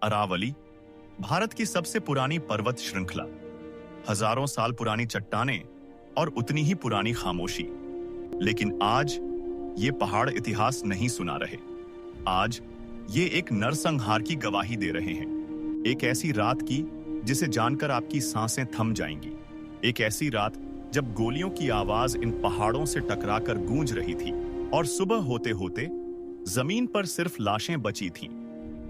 अरावली भारत की सबसे पुरानी पर्वत श्रृंखला, हजारों साल पुरानी चट्टानें और उतनी ही पुरानी खामोशी। लेकिन आज ये पहाड़ इतिहास नहीं सुना रहे। आज ये एक नरसंहार की गवाही दे रहे हैं। एक ऐसी रात की जिसे जानकर आपकी सांसें थम जाएंगी। एक ऐसी रात जब गोलियों की आवाज इन पहाड़ों से टकराकर गूंज रही थी और सुबह होते होते जमीन पर सिर्फ लाशें बची थीं।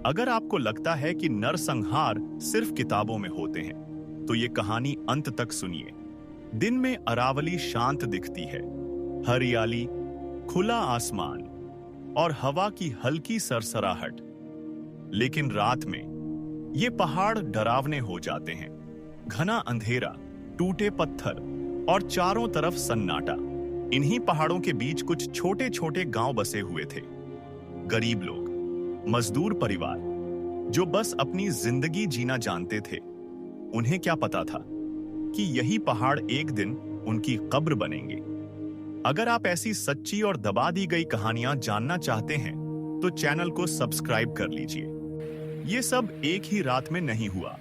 अगर आपको लगता है कि नरसंहार सिर्फ किताबों में होते हैं, तो ये कहानी अंत तक सुनिए। दिन में अरावली शांत दिखती है, हरियाली, खुला आसमान और हवा की हल्की सरसराहट। लेकिन रात में ये पहाड़ डरावने हो जाते हैं। घना अंधेरा, टूटे पत्थर और चारों तरफ सन्नाटा। इन्हीं पहाड़ों के बीच कुछ छोटे छोटे गांव बसे हुए थे। गरीब लोग, मजदूर परिवार जो बस अपनी जिंदगी जीना जानते थे। उन्हें क्या पता था कि यही पहाड़ एक दिन उनकी कब्र बनेंगे। अगर आप ऐसी सच्ची और दबा दी गई कहानियां जानना चाहते हैं तो चैनल को सब्सक्राइब कर लीजिए। ये सब एक ही रात में नहीं हुआ।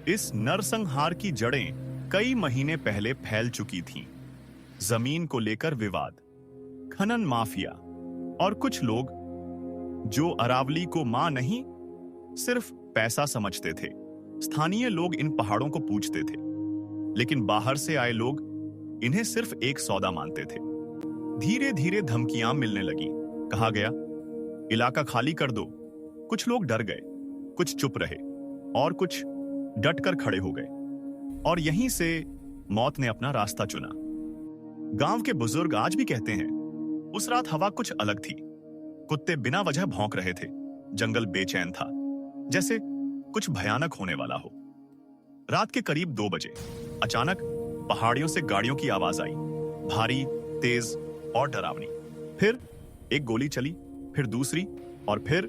इस नरसंहार की जड़ें कई महीने पहले फैल चुकी थीं। जमीन को लेकर विवाद, खनन माफिया और कुछ लोग जो अरावली को मां नहीं सिर्फ पैसा समझते थे। स्थानीय लोग इन पहाड़ों को पूजते थे, लेकिन बाहर से आए लोग इन्हें सिर्फ एक सौदा मानते थे। धीरे धीरे धमकियां मिलने लगी। कहा गया, इलाका खाली कर दो। कुछ लोग डर गए, कुछ चुप रहे और कुछ डटकर खड़े हो गए। और यहीं से मौत ने अपना रास्ता चुना। गांव के बुजुर्ग आज भी कहते हैं, उस रात हवा कुछ अलग थी। कुत्ते बिना वजह भौंक रहे थे। जंगल बेचैन था, जैसे कुछ भयानक होने वाला हो। रात के करीब 2 बजे अचानक पहाड़ियों से गाड़ियों की आवाज आई, भारी, तेज और डरावनी। फिर एक गोली चली, फिर दूसरी और फिर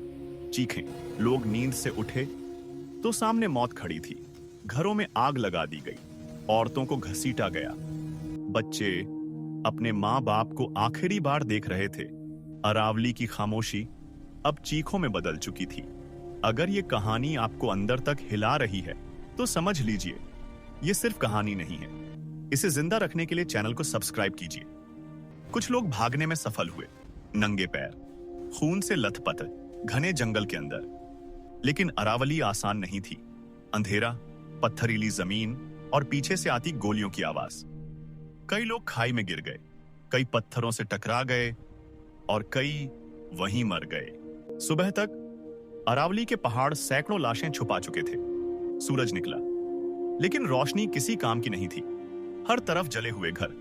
चीखें। लोग नींद से उठे तो सामने मौत खड़ी थी। घरों में आग लगा दी गई, औरतों को घसीटा गया। बच्चे अपने मां बाप को आखिरी बार देख रहे थे। अरावली की खामोशी अब चीखों में बदल चुकी थी। अगर ये कहानी आपको अंदर तक हिला रही है तो समझ लीजिए ये सिर्फ कहानी नहीं है। इसे जिंदा रखने के लिए चैनल को सब्सक्राइब कीजिए। कुछ लोग भागने में सफल हुए, नंगे पैर, खून से लथपथ, घने जंगल के अंदर। लेकिन अरावली आसान नहीं थी। अंधेरा, पत्थरीली जमीन और पीछे से आती गोलियों की आवाज। कई लोग खाई में गिर गए, कई पत्थरों से टकरा गए और कई वहीं मर गए। सुबह तक अरावली के पहाड़ सैकड़ों लाशें छुपा चुके थे। सूरज निकला, लेकिन रोशनी किसी काम की नहीं थी। हर तरफ जले हुए घर,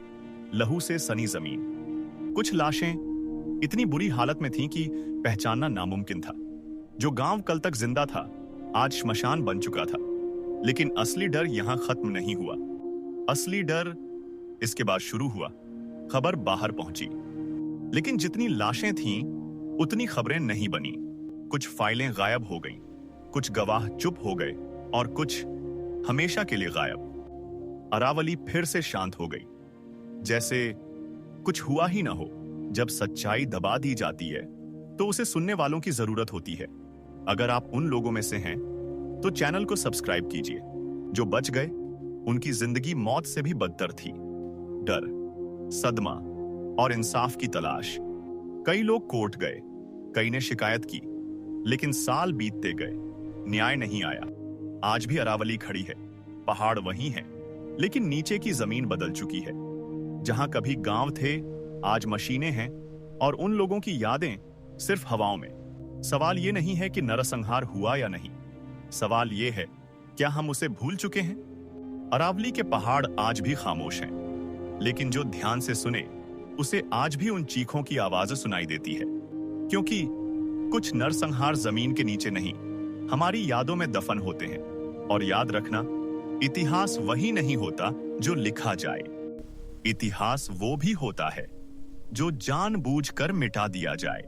लहू से सनी जमीन। कुछ लाशें इतनी बुरी हालत में थीं कि पहचानना नामुमकिन था। जो गांव कल तक जिंदा था, आज श्मशान बन चुका था। लेकिन असली डर यहां खत्म नहीं हुआ। असली डर इसके बाद शुरू हुआ। खबर बाहर पहुंची, लेकिन जितनी लाशें थीं उतनी खबरें नहीं बनी। कुछ फाइलें गायब हो गईं, कुछ गवाह चुप हो गए और कुछ हमेशा के लिए गायब। अरावली फिर से शांत हो गई, जैसे कुछ हुआ ही ना हो। जब सच्चाई दबा दी जाती है तो उसे सुनने वालों की जरूरत होती है। अगर आप उन लोगों में से हैं तो चैनल को सब्सक्राइब कीजिए। जो बच गए उनकी जिंदगी मौत से भी बदतर थी। डर, सदमा और इंसाफ की तलाश। कई लोग कोर्ट गए, कई ने शिकायत की, लेकिन साल बीतते गए, न्याय नहीं आया। आज भी अरावली खड़ी है, पहाड़ वही है, लेकिन नीचे की जमीन बदल चुकी है। जहां कभी गांव थे, आज मशीनें हैं और उन लोगों की यादें सिर्फ हवाओं में। सवाल यह नहीं है कि नरसंहार हुआ या नहीं, सवाल यह है, क्या हम उसे भूल चुके हैं? अरावली के पहाड़ आज भी खामोश हैं, लेकिन जो ध्यान से सुने उसे आज भी उन चीखों की आवाज सुनाई देती है। क्योंकि कुछ नरसंहार जमीन के नीचे नहीं, हमारी यादों में दफन होते हैं। और याद रखना, इतिहास वही नहीं होता जो लिखा जाए। इतिहास वो भी होता है जो जानबूझकर मिटा दिया जाए।